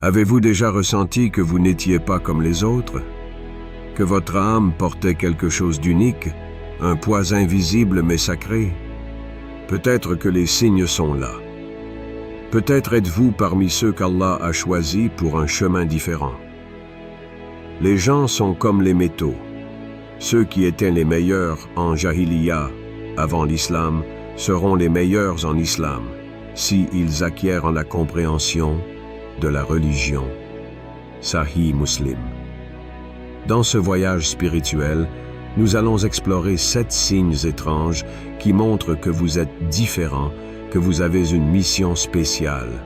Avez-vous déjà ressenti que vous n'étiez pas comme les autres? Que votre âme portait quelque chose d'unique, un poids invisible mais sacré? Peut-être que les signes sont là. Peut-être êtes-vous parmi ceux qu'Allah a choisis pour un chemin différent. Les gens sont comme les métaux. Ceux qui étaient les meilleurs en Jahiliya, avant l'islam, seront les meilleurs en islam, si ils acquièrent la compréhension de la religion. Sahih Muslim. Dans ce voyage spirituel, nous allons explorer 7 signes étranges qui montrent que vous êtes différent, que vous avez une mission spéciale.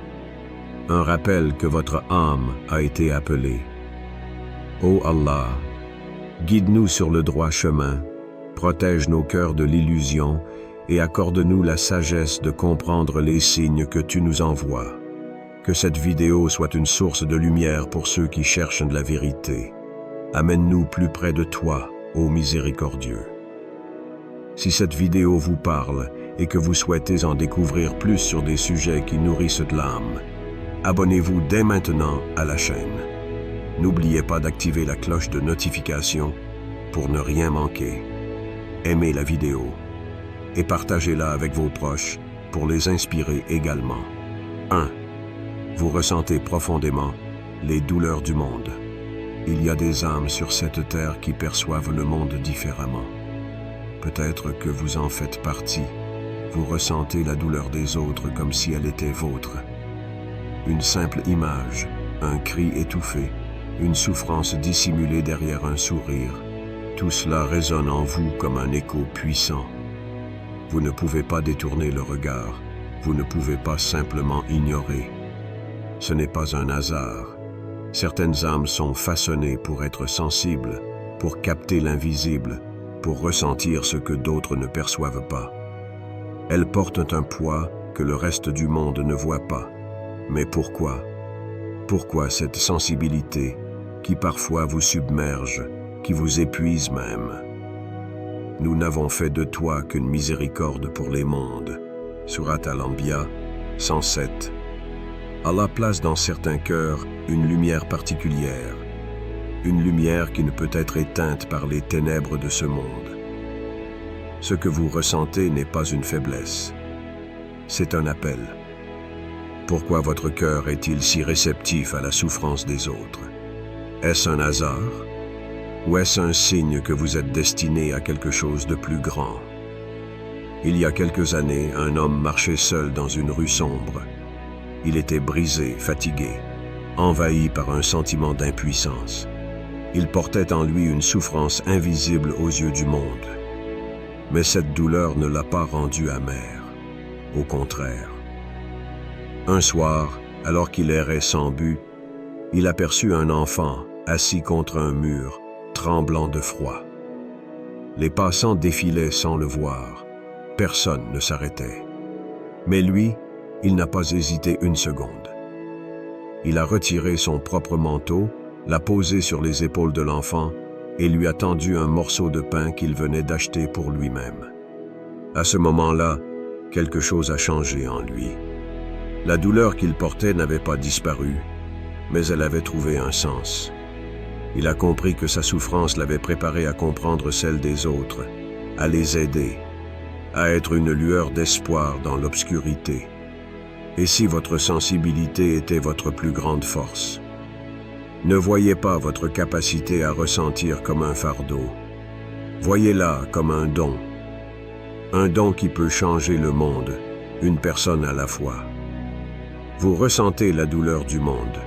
Un rappel que votre âme a été appelée. Ô Allah, guide-nous sur le droit chemin, protège nos cœurs de l'illusion et accorde-nous la sagesse de comprendre les signes que tu nous envoies. Que cette vidéo soit une source de lumière pour ceux qui cherchent de la vérité. Amène-nous plus près de toi, ô miséricordieux. Si cette vidéo vous parle et que vous souhaitez en découvrir plus sur des sujets qui nourrissent l'âme, abonnez-vous dès maintenant à la chaîne. N'oubliez pas d'activer la cloche de notification pour ne rien manquer. Aimez la vidéo et partagez-la avec vos proches pour les inspirer également. 1. Vous ressentez profondément les douleurs du monde. Il y a des âmes sur cette terre qui perçoivent le monde différemment. Peut-être que vous en faites partie. Vous ressentez la douleur des autres comme si elle était vôtre. Une simple image, un cri étouffé, une souffrance dissimulée derrière un sourire, tout cela résonne en vous comme un écho puissant. Vous ne pouvez pas détourner le regard, vous ne pouvez pas simplement ignorer. Ce n'est pas un hasard. Certaines âmes sont façonnées pour être sensibles, pour capter l'invisible, pour ressentir ce que d'autres ne perçoivent pas. Elles portent un poids que le reste du monde ne voit pas. Mais pourquoi? Pourquoi cette sensibilité qui parfois vous submerge, qui vous épuise même? Nous n'avons fait de toi qu'une miséricorde pour les mondes. Surat Al-Anbiya 107. Allah place dans certains cœurs une lumière particulière, une lumière qui ne peut être éteinte par les ténèbres de ce monde. Ce que vous ressentez n'est pas une faiblesse, c'est un appel. Pourquoi votre cœur est-il si réceptif à la souffrance des autres? Est-ce un hasard? Ou est-ce un signe que vous êtes destiné à quelque chose de plus grand? Il y a quelques années, un homme marchait seul dans une rue sombre. Il était brisé, fatigué, envahi par un sentiment d'impuissance. Il portait en lui une souffrance invisible aux yeux du monde. Mais cette douleur ne l'a pas rendu amer. Au contraire. Un soir, alors qu'il errait sans but, il aperçut un enfant assis contre un mur, tremblant de froid. Les passants défilaient sans le voir. Personne ne s'arrêtait. Mais lui, il n'a pas hésité une seconde. Il a retiré son propre manteau, l'a posé sur les épaules de l'enfant et lui a tendu un morceau de pain qu'il venait d'acheter pour lui-même. À ce moment-là, quelque chose a changé en lui. La douleur qu'il portait n'avait pas disparu, mais elle avait trouvé un sens. Il a compris que sa souffrance l'avait préparé à comprendre celle des autres, à les aider, à être une lueur d'espoir dans l'obscurité. Et si votre sensibilité était votre plus grande force? Ne voyez pas votre capacité à ressentir comme un fardeau. Voyez-la comme un don qui peut changer le monde, une personne à la fois. Vous ressentez la douleur du monde,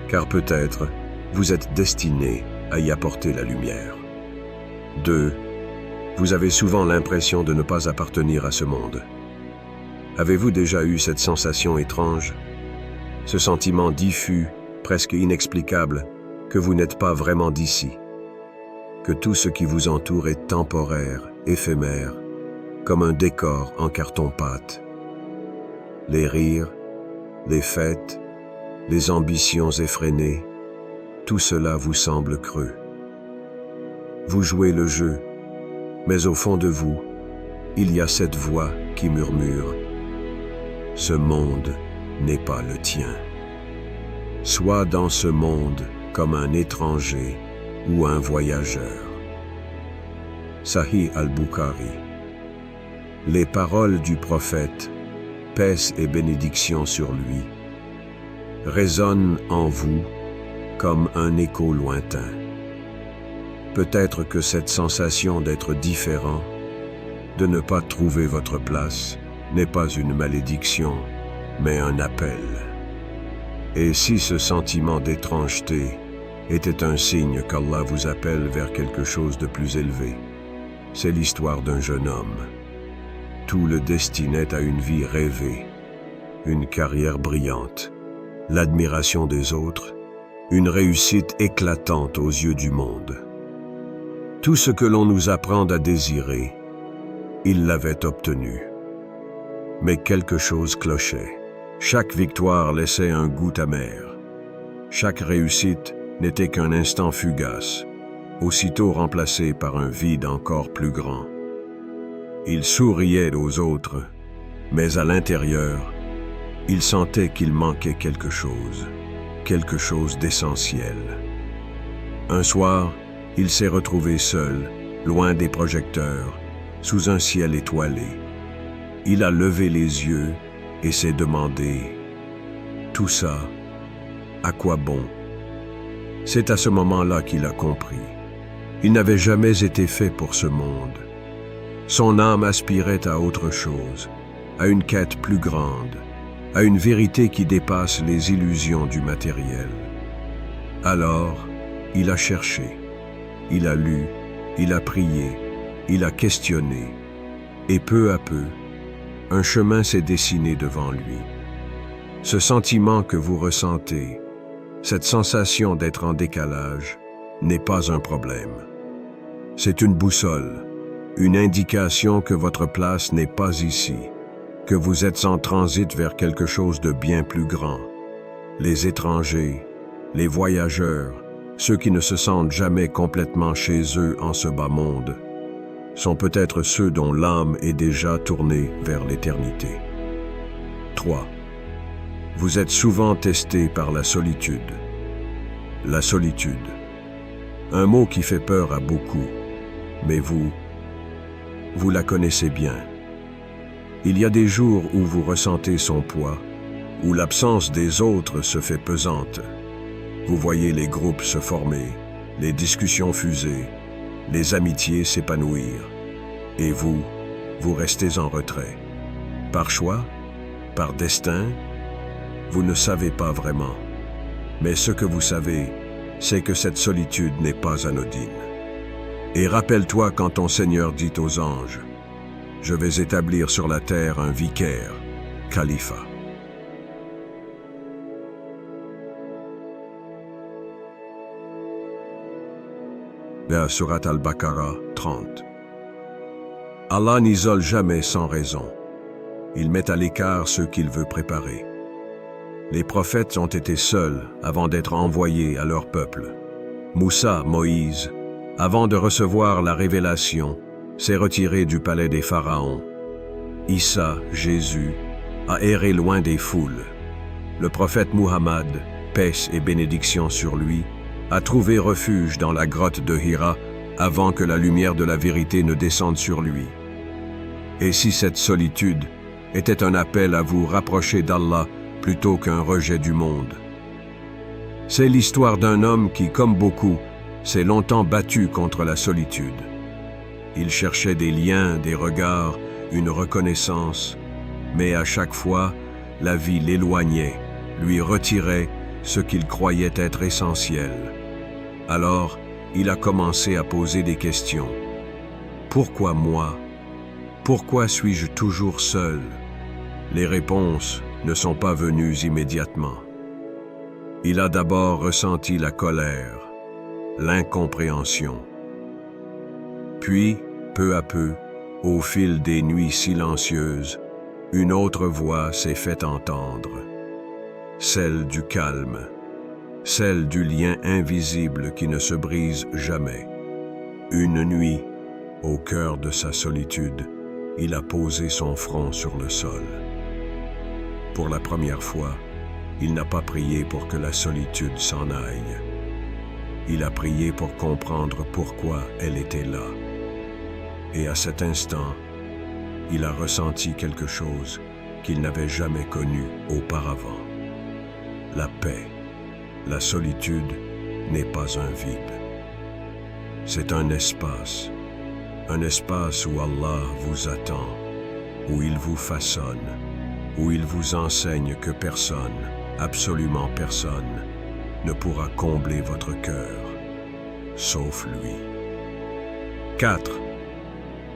car peut-être vous êtes destiné à y apporter la lumière. 2. Vous avez souvent l'impression de ne pas appartenir à ce monde. Avez-vous déjà eu cette sensation étrange? Ce sentiment diffus, presque inexplicable, que vous n'êtes pas vraiment d'ici, que tout ce qui vous entoure est temporaire, éphémère, comme un décor en carton-pâte. Les rires, les fêtes, les ambitions effrénées, tout cela vous semble creux. Vous jouez le jeu, mais au fond de vous, il y a cette voix qui murmure « Ce monde n'est pas le tien ». Sois dans ce monde comme un étranger ou un voyageur. Sahih al-Bukhari. Les paroles du prophète, paix et bénédiction sur lui, résonnent en vous comme un écho lointain. Peut-être que cette sensation d'être différent, de ne pas trouver votre place, n'est pas une malédiction, mais un appel. Et si ce sentiment d'étrangeté était un signe qu'Allah vous appelle vers quelque chose de plus élevé, c'est l'histoire d'un jeune homme. Tout le destinait à une vie rêvée, une carrière brillante, l'admiration des autres, une réussite éclatante aux yeux du monde. Tout ce que l'on nous apprend à désirer, il l'avait obtenu. Mais quelque chose clochait. Chaque victoire laissait un goût amer. Chaque réussite n'était qu'un instant fugace, aussitôt remplacé par un vide encore plus grand. Il souriait aux autres, mais à l'intérieur, il sentait qu'il manquait quelque chose d'essentiel. Un soir, il s'est retrouvé seul, loin des projecteurs, sous un ciel étoilé. Il a levé les yeux et s'est demandé « Tout ça, à quoi bon ?» C'est à ce moment-là qu'il a compris. Il n'avait jamais été fait pour ce monde. Son âme aspirait à autre chose, à une quête plus grande, à une vérité qui dépasse les illusions du matériel. Alors, il a cherché, il a lu, il a prié, il a questionné, et peu à peu, un chemin s'est dessiné devant lui. Ce sentiment que vous ressentez, cette sensation d'être en décalage, n'est pas un problème. C'est une boussole, une indication que votre place n'est pas ici, que vous êtes en transit vers quelque chose de bien plus grand. Les étrangers, les voyageurs, ceux qui ne se sentent jamais complètement chez eux en ce bas monde, sont peut-être ceux dont l'âme est déjà tournée vers l'éternité. 3. Vous êtes souvent testé par la solitude. La solitude. Un mot qui fait peur à beaucoup, mais vous la connaissez bien. Il y a des jours où vous ressentez son poids, où l'absence des autres se fait pesante. Vous voyez les groupes se former, les discussions fuser, les amitiés s'épanouir. Et vous restez en retrait. Par choix? Par destin? Vous ne savez pas vraiment. Mais ce que vous savez, c'est que cette solitude n'est pas anodine. Et rappelle-toi quand ton Seigneur dit aux anges, « Je vais établir sur la terre un vicaire, Khalifa. » Vers Surat al-Baqarah 30. Allah n'isole jamais sans raison. Il met à l'écart ceux qu'il veut préparer. Les prophètes ont été seuls avant d'être envoyés à leur peuple. Moussa, Moïse, avant de recevoir la révélation, s'est retiré du palais des pharaons. Issa, Jésus, a erré loin des foules. Le prophète Muhammad, paix et bénédiction sur lui, a trouvé refuge dans la grotte de Hira avant que la lumière de la vérité ne descende sur lui. Et si cette solitude était un appel à vous rapprocher d'Allah plutôt qu'un rejet du monde? C'est l'histoire d'un homme qui, comme beaucoup, s'est longtemps battu contre la solitude. Il cherchait des liens, des regards, une reconnaissance, mais à chaque fois, la vie l'éloignait, lui retirait ce qu'il croyait être essentiel. Alors, il a commencé à poser des questions. Pourquoi moi? Pourquoi suis-je toujours seul? Les réponses ne sont pas venues immédiatement. Il a d'abord ressenti la colère, l'incompréhension. Puis, peu à peu, au fil des nuits silencieuses, une autre voix s'est fait entendre, celle du calme, celle du lien invisible qui ne se brise jamais. Une nuit, au cœur de sa solitude, il a posé son front sur le sol. Pour la première fois, il n'a pas prié pour que la solitude s'en aille. Il a prié pour comprendre pourquoi elle était là. Et à cet instant, il a ressenti quelque chose qu'il n'avait jamais connu auparavant. La paix, la solitude n'est pas un vide. C'est un espace où Allah vous attend, où il vous façonne, où il vous enseigne que personne, absolument personne, ne pourra combler votre cœur, sauf lui. 4.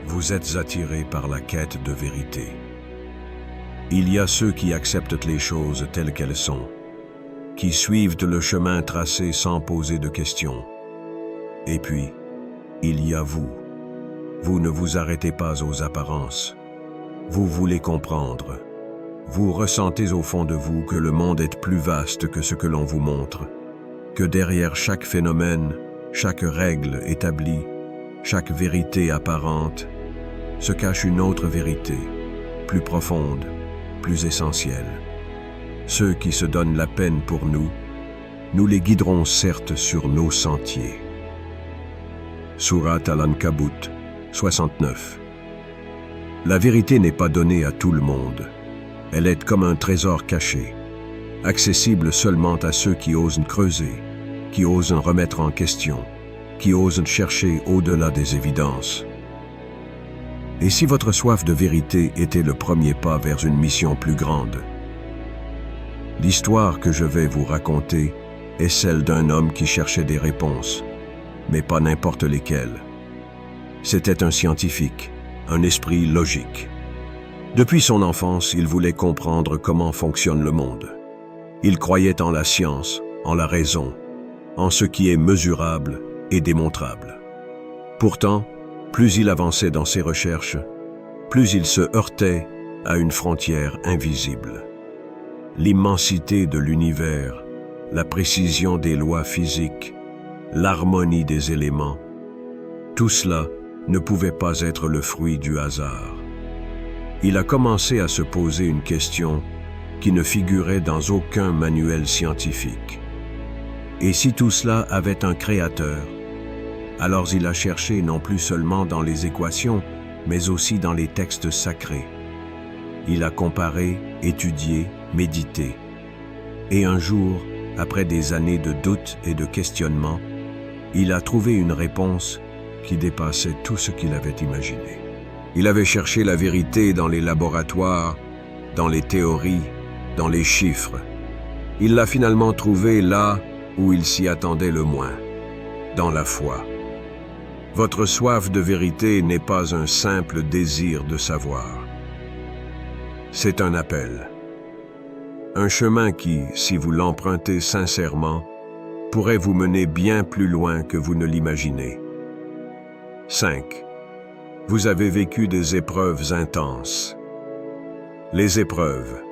Vous êtes attirés par la quête de vérité. Il y a ceux qui acceptent les choses telles qu'elles sont, qui suivent le chemin tracé sans poser de questions. Et puis, il y a vous. Vous ne vous arrêtez pas aux apparences. Vous voulez comprendre. Vous ressentez au fond de vous que le monde est plus vaste que ce que l'on vous montre, que derrière chaque phénomène, chaque règle établie, chaque vérité apparente, se cache une autre vérité, plus profonde, plus essentielle. Ceux qui se donnent la peine pour nous, nous les guiderons certes sur nos sentiers. Sourate Al-Ankabut, 69. La vérité n'est pas donnée à tout le monde. Elle est comme un trésor caché, accessible seulement à ceux qui osent creuser, qui osent remettre en question, qui osent chercher au-delà des évidences. Et si votre soif de vérité était le premier pas vers une mission plus grande? L'histoire que je vais vous raconter est celle d'un homme qui cherchait des réponses, mais pas n'importe lesquelles. C'était un scientifique, un esprit logique. Depuis son enfance, il voulait comprendre comment fonctionne le monde. Il croyait en la science, en la raison, en ce qui est mesurable et démontrable. Pourtant, plus il avançait dans ses recherches, plus il se heurtait à une frontière invisible. L'immensité de l'univers, la précision des lois physiques, l'harmonie des éléments, tout cela ne pouvait pas être le fruit du hasard. Il a commencé à se poser une question qui ne figurait dans aucun manuel scientifique. Et si tout cela avait un créateur, alors il a cherché non plus seulement dans les équations, mais aussi dans les textes sacrés. Il a comparé, étudié, médité. Et un jour, après des années de doutes et de questionnements, il a trouvé une réponse qui dépassait tout ce qu'il avait imaginé. Il avait cherché la vérité dans les laboratoires, dans les théories, dans les chiffres. Il l'a finalement trouvée là où il s'y attendait le moins, dans la foi. Votre soif de vérité n'est pas un simple désir de savoir. C'est un appel. Un chemin qui, si vous l'empruntez sincèrement, pourrait vous mener bien plus loin que vous ne l'imaginez. 5. Vous avez vécu des épreuves intenses. Les épreuves,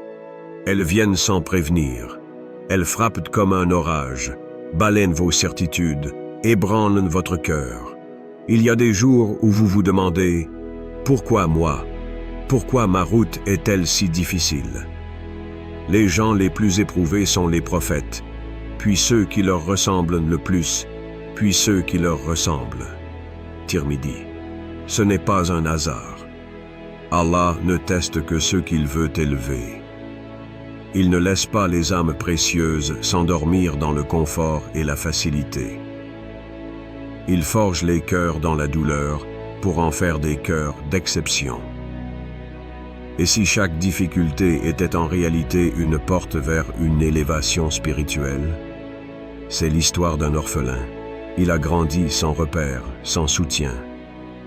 elles viennent sans prévenir. Elles frappent comme un orage, balayent vos certitudes, ébranlent votre cœur. Il y a des jours où vous vous demandez « Pourquoi moi? Pourquoi ma route est-elle si difficile ?» Les gens les plus éprouvés sont les prophètes, puis ceux qui leur ressemblent le plus, puis ceux qui leur ressemblent. Tirmidhi. Ce n'est pas un hasard. Allah ne teste que ceux qu'il veut élever. Il ne laisse pas les âmes précieuses s'endormir dans le confort et la facilité. Il forge les cœurs dans la douleur pour en faire des cœurs d'exception. Et si chaque difficulté était en réalité une porte vers une élévation spirituelle? C'est l'histoire d'un orphelin. Il a grandi sans repère, sans soutien.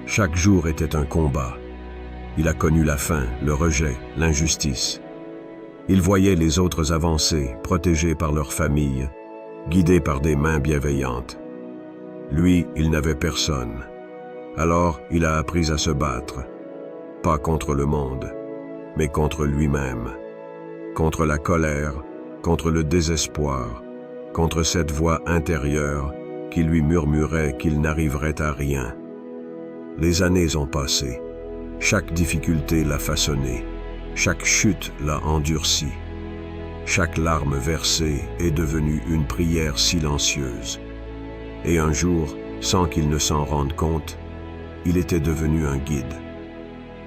Chaque jour était un combat. Il a connu la faim, le rejet, l'injustice. Il voyait les autres avancer, protégés par leur famille, guidés par des mains bienveillantes. Lui, il n'avait personne. Alors, il a appris à se battre, pas contre le monde, mais contre lui-même, contre la colère, contre le désespoir, contre cette voix intérieure qui lui murmurait qu'il n'arriverait à rien. Les années ont passé. Chaque difficulté l'a façonné. Chaque chute l'a endurci. Chaque larme versée est devenue une prière silencieuse. Et un jour, sans qu'il ne s'en rende compte, il était devenu un guide.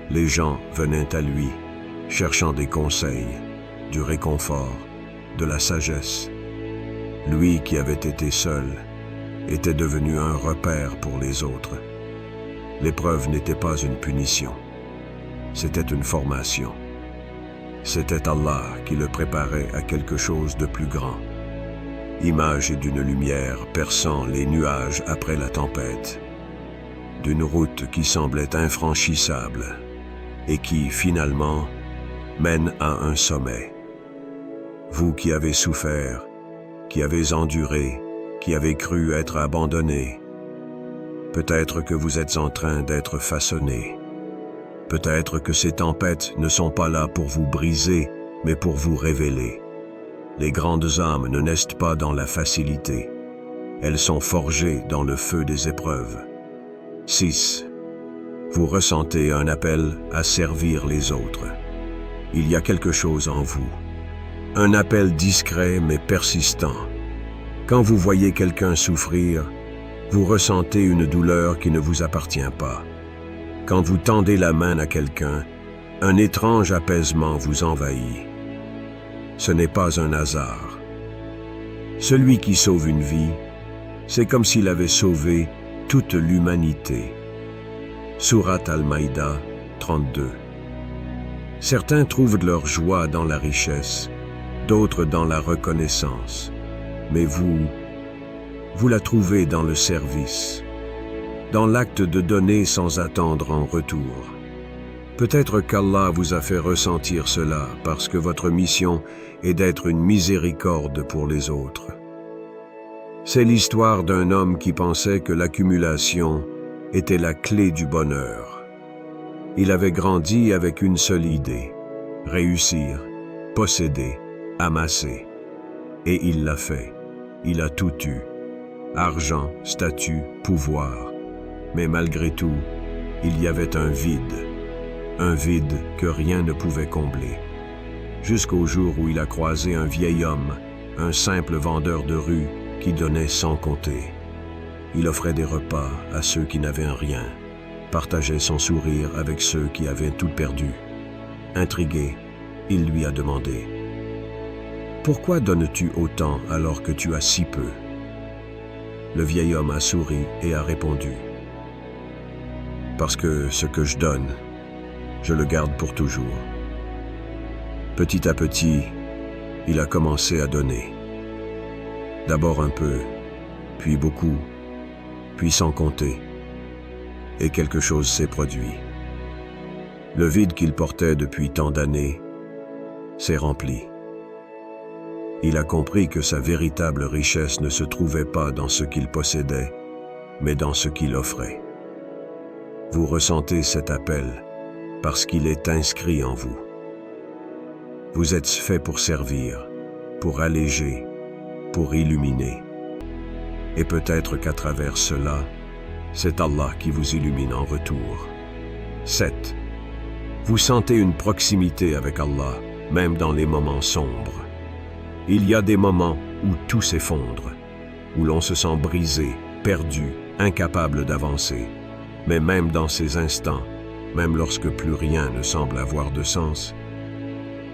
Les gens venaient à lui, cherchant des conseils, du réconfort, de la sagesse. Lui qui avait été seul, était devenu un repère pour les autres. L'épreuve n'était pas une punition, c'était une formation. C'était Allah qui le préparait à quelque chose de plus grand. Image d'une lumière perçant les nuages après la tempête, d'une route qui semblait infranchissable et qui, finalement, mène à un sommet. Vous qui avez souffert, qui avez enduré, qui avez cru être abandonné, peut-être que vous êtes en train d'être façonné. Peut-être que ces tempêtes ne sont pas là pour vous briser, mais pour vous révéler. Les grandes âmes ne naissent pas dans la facilité. Elles sont forgées dans le feu des épreuves. 6. Vous ressentez un appel à servir les autres. Il y a quelque chose en vous. Un appel discret mais persistant. Quand vous voyez quelqu'un souffrir, vous ressentez une douleur qui ne vous appartient pas. Quand vous tendez la main à quelqu'un, un étrange apaisement vous envahit. Ce n'est pas un hasard. Celui qui sauve une vie, c'est comme s'il avait sauvé toute l'humanité. Sourate Al-Maïda 32. Certains trouvent de leur joie dans la richesse, d'autres dans la reconnaissance. Mais vous la trouvez dans le service, dans l'acte de donner sans attendre en retour. Peut-être qu'Allah vous a fait ressentir cela parce que votre mission est d'être une miséricorde pour les autres. C'est l'histoire d'un homme qui pensait que l'accumulation était la clé du bonheur. Il avait grandi avec une seule idée, réussir, posséder, amasser. Et il l'a fait. Il a tout eu. Argent, statut, pouvoir. Mais malgré tout, il y avait un vide que rien ne pouvait combler. Jusqu'au jour où il a croisé un vieil homme, un simple vendeur de rue qui donnait sans compter. Il offrait des repas à ceux qui n'avaient rien, partageait son sourire avec ceux qui avaient tout perdu. Intrigué, il lui a demandé « Pourquoi donnes-tu autant alors que tu as si peu ?» Le vieil homme a souri et a répondu « Parce que ce que je donne, je le garde pour toujours. » Petit à petit, il a commencé à donner. D'abord un peu, puis beaucoup, puis sans compter. Et quelque chose s'est produit. Le vide qu'il portait depuis tant d'années s'est rempli. Il a compris que sa véritable richesse ne se trouvait pas dans ce qu'il possédait, mais dans ce qu'il offrait. Vous ressentez cet appel parce qu'il est inscrit en vous. Vous êtes fait pour servir, pour alléger, pour illuminer. Et peut-être qu'à travers cela, c'est Allah qui vous illumine en retour. 7. Vous sentez une proximité avec Allah, même dans les moments sombres. Il y a des moments où tout s'effondre, où l'on se sent brisé, perdu, incapable d'avancer. Mais même dans ces instants, même lorsque plus rien ne semble avoir de sens,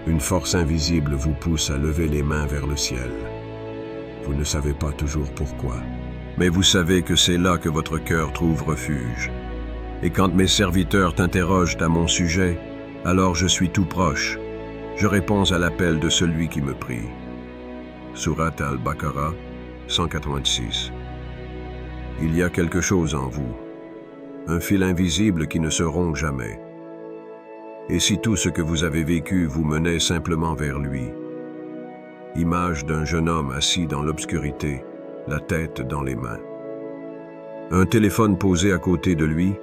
une force invisible vous pousse à lever les mains vers le ciel. Vous ne savez pas toujours pourquoi, mais vous savez que c'est là que votre cœur trouve refuge. Et quand mes serviteurs t'interrogent à mon sujet, alors je suis tout proche. Je réponds à l'appel de celui qui me prie. Sourate Al-Baqarah 186. Il y a quelque chose en vous, un fil invisible qui ne se rompt jamais. Et si tout ce que vous avez vécu vous menait simplement vers lui? Image d'un jeune homme assis dans l'obscurité, la tête dans les mains. Un téléphone posé à côté de lui,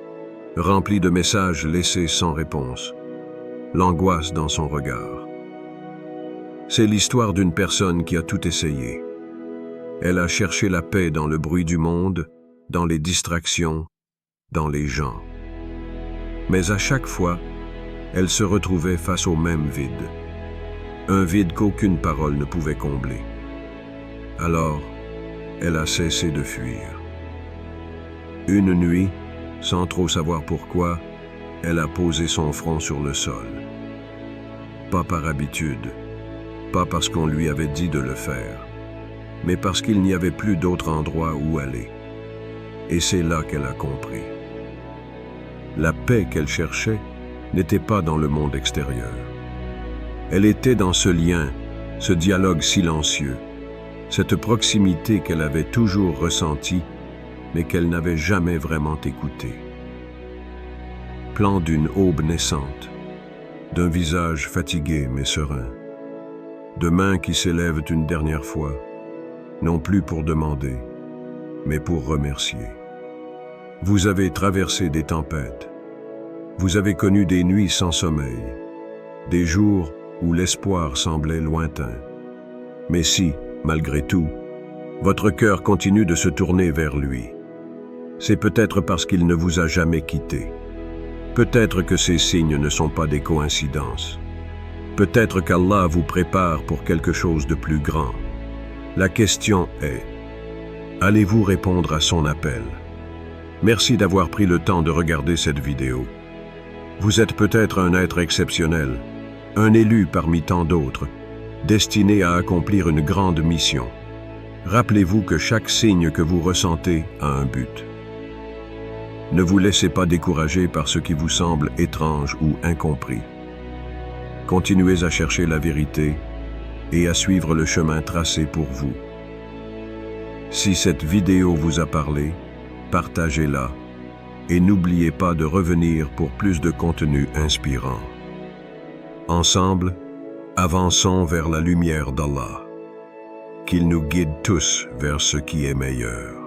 rempli de messages laissés sans réponse. L'angoisse dans son regard. C'est l'histoire d'une personne qui a tout essayé. Elle a cherché la paix dans le bruit du monde, dans les distractions, dans les gens. Mais à chaque fois, elle se retrouvait face au même vide. un vide qu'aucune parole ne pouvait combler. Alors, elle a cessé de fuir. Une nuit, sans trop savoir pourquoi, elle a posé son front sur le sol. Pas par habitude, pas parce qu'on lui avait dit de le faire, mais parce qu'il n'y avait plus d'autre endroit où aller. Et c'est là qu'elle a compris. La paix qu'elle cherchait n'était pas dans le monde extérieur. Elle était dans ce lien, ce dialogue silencieux, cette proximité qu'elle avait toujours ressentie, mais qu'elle n'avait jamais vraiment écoutée. Plan d'une aube naissante, d'un visage fatigué mais serein, de mains qui s'élèvent une dernière fois, non plus pour demander, mais pour remercier. Vous avez traversé des tempêtes, vous avez connu des nuits sans sommeil, des jours où l'espoir semblait lointain. Mais si, malgré tout, votre cœur continue de se tourner vers lui, c'est peut-être parce qu'il ne vous a jamais quitté. Peut-être que ces signes ne sont pas des coïncidences. Peut-être qu'Allah vous prépare pour quelque chose de plus grand. La question est, allez-vous répondre à son appel? Merci d'avoir pris le temps de regarder cette vidéo. Vous êtes peut-être un être exceptionnel, un élu parmi tant d'autres, destiné à accomplir une grande mission. Rappelez-vous que chaque signe que vous ressentez a un but. Ne vous laissez pas décourager par ce qui vous semble étrange ou incompris. Continuez à chercher la vérité et à suivre le chemin tracé pour vous. Si cette vidéo vous a parlé, partagez-la et n'oubliez pas de revenir pour plus de contenu inspirant. Ensemble, avançons vers la lumière d'Allah. Qu'il nous guide tous vers ce qui est meilleur.